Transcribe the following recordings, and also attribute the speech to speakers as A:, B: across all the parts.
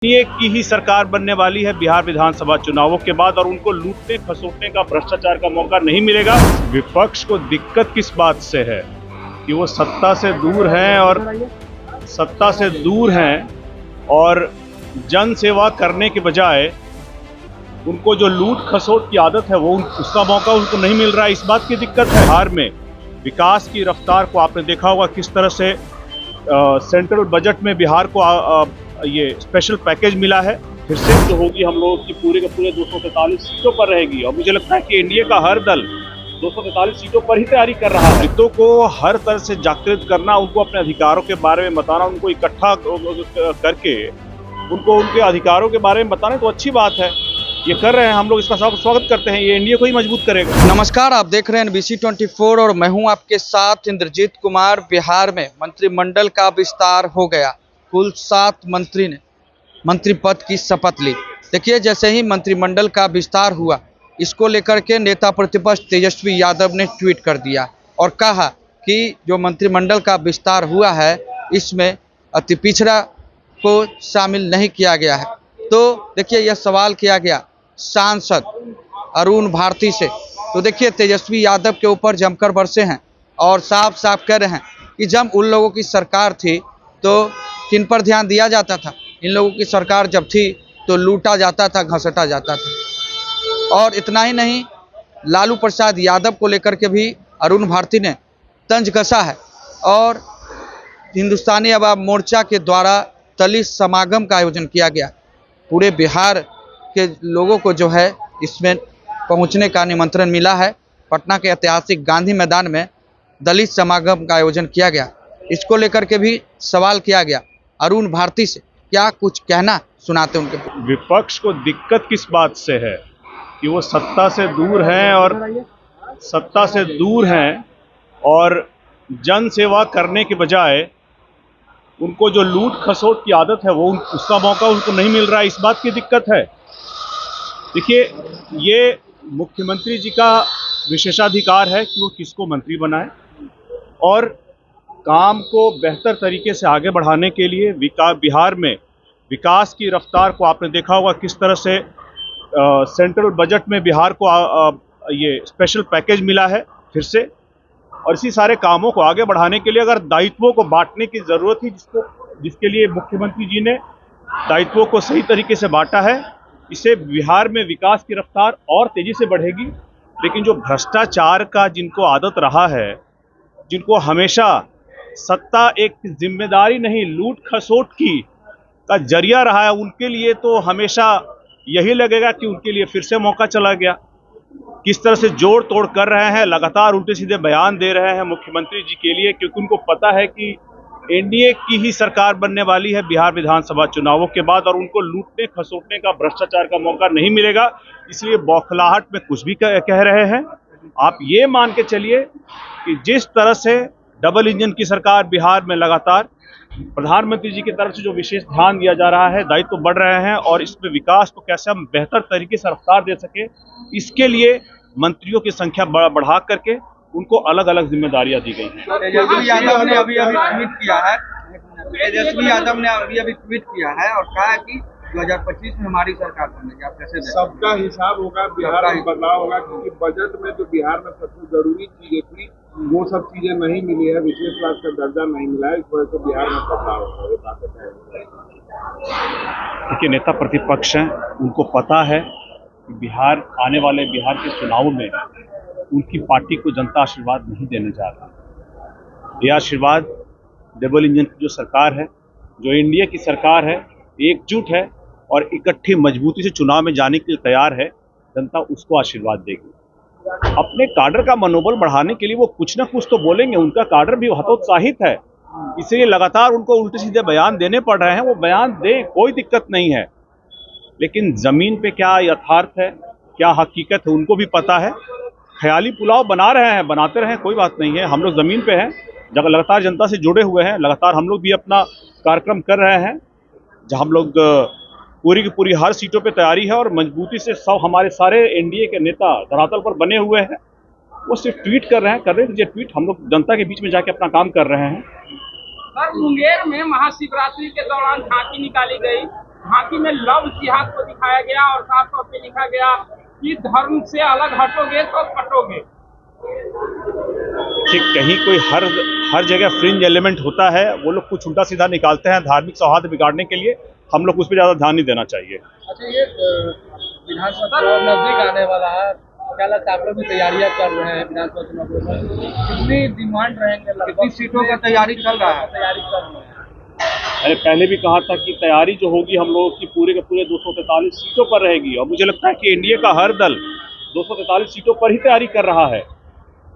A: ये की ही सरकार बनने वाली है बिहार विधानसभा चुनावों के बाद और उनको लूटने खसोटने का भ्रष्टाचार का मौका नहीं मिलेगा। विपक्ष को दिक्कत किस बात से है कि वो सत्ता से दूर हैं और जन सेवा करने के बजाय उनको जो लूट खसोट की आदत है वो उसका मौका उनको नहीं मिल रहा है। इस बात की दिक्कत है। बिहार में विकास की रफ्तार को आपने देखा होगा किस तरह से सेंट्रल बजट में बिहार को ये स्पेशल पैकेज मिला है। फिर से जो होगी हम लोग की पूरे के पूरे 243 सीटों पर रहेगी और मुझे लगता है कि एनडीए का हर दल 243 सीटों पर ही तैयारी कर रहा है। हितों को हर तरह से जागृत करना, उनको अपने अधिकारों के बारे में बताना, उनको इकट्ठा करके उनको उनके अधिकारों के बारे में बताना तो अच्छी बात है। ये कर रहे हैं, हम लोग इसका स्वागत करते हैं। ये एनडीए को ही मजबूत करेगा।
B: नमस्कार, आप देख रहे हैं NBC 24 और मैं हूं आपके साथ इंद्रजीत कुमार। बिहार में मंत्रिमंडल का विस्तार हो गया। कुल 7 मंत्री ने मंत्री पद की शपथ ली। देखिए, जैसे ही मंत्रिमंडल का विस्तार हुआ, इसको लेकर के नेता प्रतिपक्ष तेजस्वी यादव ने ट्वीट कर दिया और कहा कि जो मंत्रिमंडल का विस्तार हुआ है इसमें अति पिछड़ा को शामिल नहीं किया गया है। तो देखिए, यह सवाल किया गया सांसद अरुण भारती से। तो देखिए, तेजस्वी यादव के ऊपर जमकर बरसे हैं और साफ साफ कह रहे हैं कि जब उन लोगों की सरकार थी तो किन पर ध्यान दिया जाता था। इन लोगों की सरकार जब थी तो लूटा जाता था, घसीटा जाता था। और इतना ही नहीं, लालू प्रसाद यादव को लेकर के भी अरुण भारती ने तंज कसा है और हिंदुस्तानी अवाम मोर्चा के द्वारा दलित समागम का आयोजन किया गया। पूरे बिहार के लोगों को जो है इसमें पहुंचने का निमंत्रण मिला है। पटना के ऐतिहासिक गांधी मैदान में दलित समागम का आयोजन किया गया। इसको लेकर के भी सवाल किया गया अरुण भारती से, क्या कुछ कहना सुनाते उनके।
A: विपक्ष को दिक्कत किस बात से है कि वो सत्ता से दूर हैं और जन सेवा करने के बजाय उनको जो लूट खसोट की आदत है वो उसका मौका उनको नहीं मिल रहा है। इस बात की दिक्कत है। देखिए, ये मुख्यमंत्री जी का विशेषाधिकार है कि वो किसको मंत्री बनाए और काम को बेहतर तरीके से आगे बढ़ाने के लिए बिहार में विकास की रफ्तार को आपने देखा होगा किस तरह से सेंट्रल बजट में बिहार को ये स्पेशल पैकेज मिला है फिर से। और इसी सारे कामों को आगे बढ़ाने के लिए अगर दायित्वों को बांटने की ज़रूरत थी, जिसके लिए मुख्यमंत्री जी ने दायित्वों को सही तरीके से बांटा है, इससे बिहार में विकास की रफ्तार और तेज़ी से बढ़ेगी। लेकिन जो भ्रष्टाचार का जिनको आदत रहा है, जिनको हमेशा सत्ता एक जिम्मेदारी नहीं लूट खसोट की का जरिया रहा है, उनके लिए तो हमेशा यही लगेगा कि उनके लिए फिर से मौका चला गया। किस तरह से जोड़ तोड़ कर रहे हैं, लगातार उल्टे सीधे बयान दे रहे हैं मुख्यमंत्री जी के लिए, क्योंकि उनको पता है कि एनडीए की ही सरकार बनने वाली है बिहार विधानसभा चुनावों के बाद और उनको लूटने खसोटने का भ्रष्टाचार का मौका नहीं मिलेगा। इसलिए बौखलाहट में कुछ भी कह रहे हैं। आप ये मान के चलिए कि जिस तरह से डबल इंजन की सरकार बिहार में लगातार प्रधानमंत्री जी की तरफ से जो विशेष ध्यान दिया जा रहा है, दायित्व बढ़ रहे हैं और इसमें विकास को कैसे हम बेहतर तरीके से रफ्तार दे सके, इसके लिए मंत्रियों की संख्या बढ़ा करके उनको अलग अलग जिम्मेदारियां दी गई हैं।
B: तेजस्वी यादव ने अभी ट्वीट किया है और कहा कि 2025 में हमारी सरकार बनेगी। आप कैसे देखते हैं?
C: सबका हिसाब होगा, बिहार में बदलाव होगा, क्योंकि बजट में जो बिहार में सबसे जरूरी चीजें थी वो सब चीजें नहीं मिली है। विशेष क्लास का दर्जा नहीं मिला है, इस वजह से बिहार में बदलाव होगा। ये बातें तय।
A: देखिए, नेता प्रतिपक्ष हैं, उनको पता है कि बिहार आने वाले बिहार के चुनावों में उनकी पार्टी को जनता आशीर्वाद नहीं देने जा रही। ये आशीर्वाद डबल इंजन की जो सरकार है, जो एनडीए की सरकार है, एकजुट है और इकट्ठी मजबूती से चुनाव में जाने के लिए तैयार है, जनता उसको आशीर्वाद देगी। अपने काडर का मनोबल बढ़ाने के लिए वो कुछ ना कुछ तो बोलेंगे। उनका काडर भी हतोत्साहित है, इसलिए लगातार उनको उल्टे सीधे बयान देने पड़ रहे हैं। वो बयान दें, कोई दिक्कत नहीं है, लेकिन जमीन पे क्या यथार्थ है, क्या हकीकत है, उनको भी पता है। ख्याली पुलाव बना रहे हैं, बनाते रहें, कोई बात नहीं है। हम लोग ज़मीन पे हैं, जब लगातार जनता से जुड़े हुए हैं, लगातार हम लोग भी अपना कार्यक्रम कर रहे हैं, जहाँ हम लोग पूरी की पूरी हर सीटों पे तैयारी है और मजबूती से सब हमारे सारे एनडीए के नेता धरातल पर बने हुए हैं। वो सिर्फ ट्वीट कर रहे हैं, ये ट्वीट हम लोग जनता के बीच में जाके अपना काम कर रहे हैं।
D: सर, मुंगेर में महाशिवरात्रि के दौरान झांकी निकाली गई झांकी में लव जिहाद को दिखाया गया और साफ तौर पे लिखा गया कि धर्म से अलग हटोगे तो कटोगे।
A: ठीक, कहीं कोई हर जगह फ्रिंज एलिमेंट होता है, वो लोग कुछ उल्टा सीधा निकालते हैं धार्मिक सौहार्द बिगाड़ने के लिए। हम लोग उस पर ज़्यादा ध्यान नहीं देना चाहिए।
E: अच्छा, ये विधानसभा चुनाव नजदीक आने वाला है, क्या लगता है आप लोग भी तैयारियां कर रहे हैं विधानसभा चुनाव में? कितनी डिमांड रहेंगे,
B: कितनी सीटों का तैयारी चल रहा है?
E: तैयारी कर रहे हैं?
A: मैंने पहले भी कहा था कि तैयारी जो होगी हम लोगों की पूरे के पूरे 243 सीटों पर रहेगी, और मुझे लगता है कि एनडीए का हर दल 243 सीटों पर ही तैयारी कर रहा है।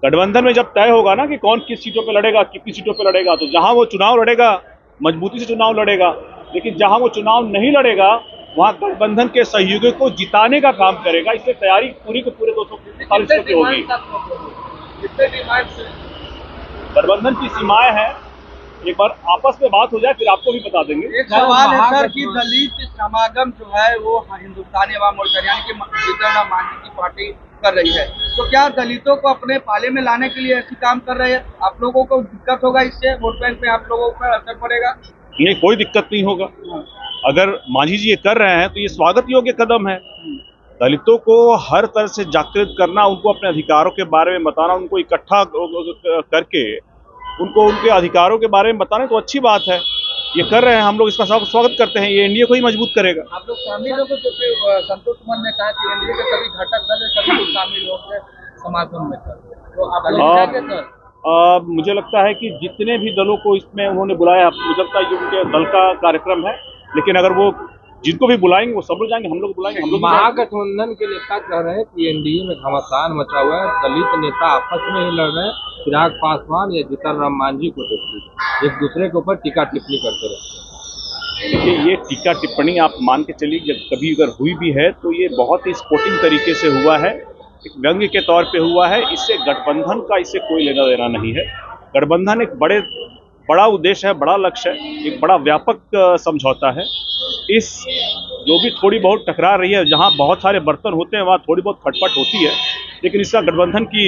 A: गठबंधन में जब तय होगा ना कि कौन किस सीटों पे लड़ेगा, कितनी सीटों पे लड़ेगा, तो जहां वो चुनाव लड़ेगा मजबूती से चुनाव लड़ेगा, लेकिन जहां वो चुनाव नहीं लड़ेगा वहां गठबंधन के सहयोगियों को जिताने का काम करेगा। इसलिए तैयारी पूरी के पूरे 243 सीटों की होगी।
E: कितने डिमांड से
A: गठबंधन की सीमाएं हैं, एक बार आपस में बात हो जाए फिर आपको भी बता देंगे।
B: एक सवाल है सर कि दलित समागम जो है वो हिंदुस्तानी अवाम मोर्चा यानी कि जीतन राम मांझी की पार्टी कर रही है, तो क्या दलितों को अपने पाले में लाने के लिए ऐसी काम कर रहे हैं? आप लोगों को दिक्कत होगा इससे? वोट बैंक में आप लोगों पर असर पड़ेगा?
A: नहीं, कोई दिक्कत नहीं होगा। अगर मांझी जी ये कर रहे हैं तो ये स्वागत योग्य कदम है। दलितों को हर तरह से जागृत करना, उनको अपने अधिकारों के बारे में बताना, उनको इकट्ठा करके उनको उनके अधिकारों के बारे में बताना तो अच्छी बात है। ये कर रहे हैं, हम लोग इसका स्वागत करते हैं। ये एनडीए को ही मजबूत करेगा।
E: आप लोग शामिल हो? क्योंकि संतोष कुमार ने कहा कि एनडीए के सभी घटक दल सभी लोग शामिल होंगे समागम में, तो आप लोग
A: मुझे लगता है कि जितने भी दलों को इसमें उन्होंने बुलाया, मुझे लगता है जो उनके दल का कार्यक्रम है, लेकिन अगर वो जिनको भी बुलाएंगे वो सब लोग जाएंगे, हम लोग बुलाएंगे, हम लोग।
C: महागठबंधन के नेता कह रहे हैं कि एनडीए में घमासान मचा हुआ है, दलित नेता आपस में ही लड़ रहे हैं, चिराग पासवान या जीतन राम मांझी को देखिए एक दूसरे के ऊपर टीका टिप्पणी करते रहते हैं।
A: देखिए, ये टीका टिप्पणी आप मान के चलिए, जब कभी अगर हुई भी है तो ये बहुत ही स्पोर्टिंग तरीके से हुआ है, एक व्यंग्य के तौर पे हुआ है। इससे गठबंधन का इससे कोई लेना देना नहीं है। गठबंधन एक बड़ा उद्देश्य है, बड़ा लक्ष्य है, एक बड़ा व्यापक समझौता है। इस जो भी थोड़ी बहुत टकरार रही है, जहां बहुत सारे बर्तन होते हैं वहां थोड़ी बहुत खटपट होती है, लेकिन इसका गठबंधन की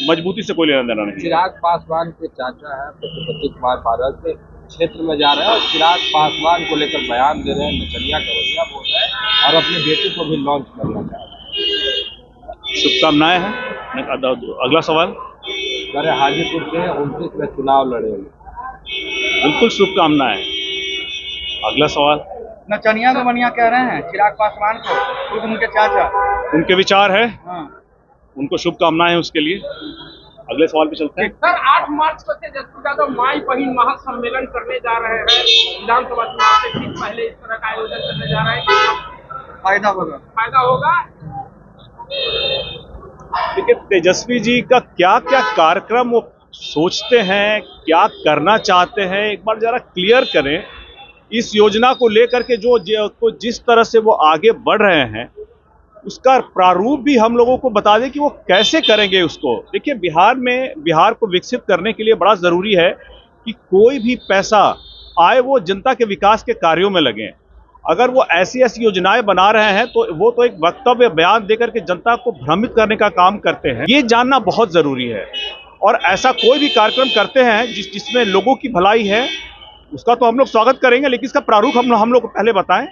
A: मजबूती से कोई लेना देना नहीं।
C: चिराग पासवान के चाचा है पशुपति कुमार बादल से क्षेत्र में जा रहे हैं और चिराग पासवान को लेकर बयान दे रहे हैं, नचनिया कवरिया बोल रहे हैं और अपने बेटे को भी लॉन्च करना चाह रहे हैं।
A: शुभकामनाएं हैं। अगला सवाल।
C: अरे हाजीपुर से 29 में चुनाव लड़ेंगे।
A: बिल्कुल शुभकामनाएं। अगला सवाल।
B: नचनिया गवनिया कह रहे हैं चिराग पासवान को, खुद उनके चाचा।
A: उनके विचार है,
B: हाँ,
A: उनको शुभकामनाएं उसके लिए। अगले सवाल पे चलते हैं।
D: सर, 8 मार्च को तेजस्वी यादव माई बहन महासम्मेलन करने जा रहे हैं। विधानसभा चुनाव से ठीक पहले इस तरह का आयोजन करने जा रहे हैं,
B: फायदा होगा।
A: देखिए, तेजस्वी जी का क्या क्या कार्यक्रम वो सोचते हैं, क्या करना चाहते हैं, एक बार जरा क्लियर करें। इस योजना को लेकर के जो जिस तरह से वो आगे बढ़ रहे हैं, उसका प्रारूप भी हम लोगों को बता दें कि वो कैसे करेंगे उसको। देखिए, बिहार को विकसित करने के लिए बड़ा जरूरी है कि कोई भी पैसा आए वो जनता के विकास के कार्यों में लगे। अगर वो ऐसी योजनाएं बना रहे हैं तो वो तो एक वक्तव्य बयान देकर के जनता को भ्रमित करने का काम करते हैं, ये जानना बहुत जरूरी है। और ऐसा कोई भी कार्यक्रम करते हैं जिसमें लोगों की भलाई है, उसका तो हम लोग स्वागत करेंगे, लेकिन इसका प्रारूप हम लोग को पहले बताएं।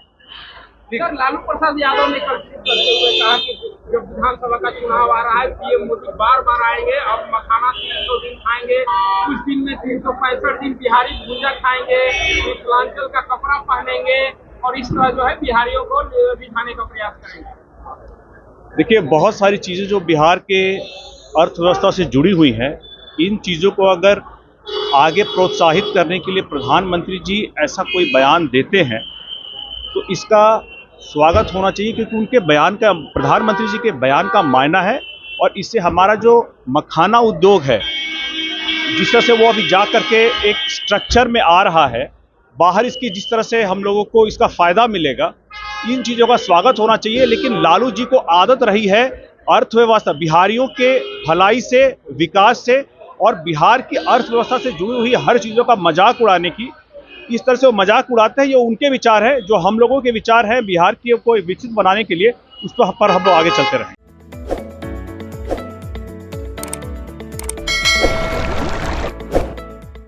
D: सर, लालू प्रसाद यादव ने कल ट्वीट करते हुए कहा कि जब विधानसभा का चुनाव आ रहा है, पीएम मोदी बार आएंगे और मखाना 300 दिन खाएंगे, कुछ दिन में 365 दिन बिहारी भूजा खाएंगे, मिथिलांचल का कपड़ा पहनेंगे और इस तरह जो है बिहारियों को रिझाने का प्रयास करेंगे।
A: देखिए, बहुत सारी चीजें जो बिहार के अर्थव्यवस्था से जुड़ी हुई हैं, इन चीजों को अगर आगे प्रोत्साहित करने के लिए प्रधानमंत्री जी ऐसा कोई बयान देते हैं तो इसका स्वागत होना चाहिए, क्योंकि उनके बयान का, प्रधानमंत्री जी के बयान का मायना है। और इससे हमारा जो मखाना उद्योग है, जिस तरह से वो अभी जा करके एक स्ट्रक्चर में आ रहा है, बाहर इसकी जिस तरह से हम लोगों को इसका फायदा मिलेगा, इन चीज़ों का स्वागत होना चाहिए। लेकिन लालू जी को आदत रही है अर्थव्यवस्था, बिहारियों के भलाई से, विकास से और बिहार की अर्थव्यवस्था से जुड़ी हुई हर चीज़ों का मजाक उड़ाने की। इस तरह से वो मजाक उड़ाते हैं, ये उनके विचार है। जो हम लोगों के विचार हैं बिहार की को विकसित बनाने के लिए, उस पर हम लोग आगे चलते रहें।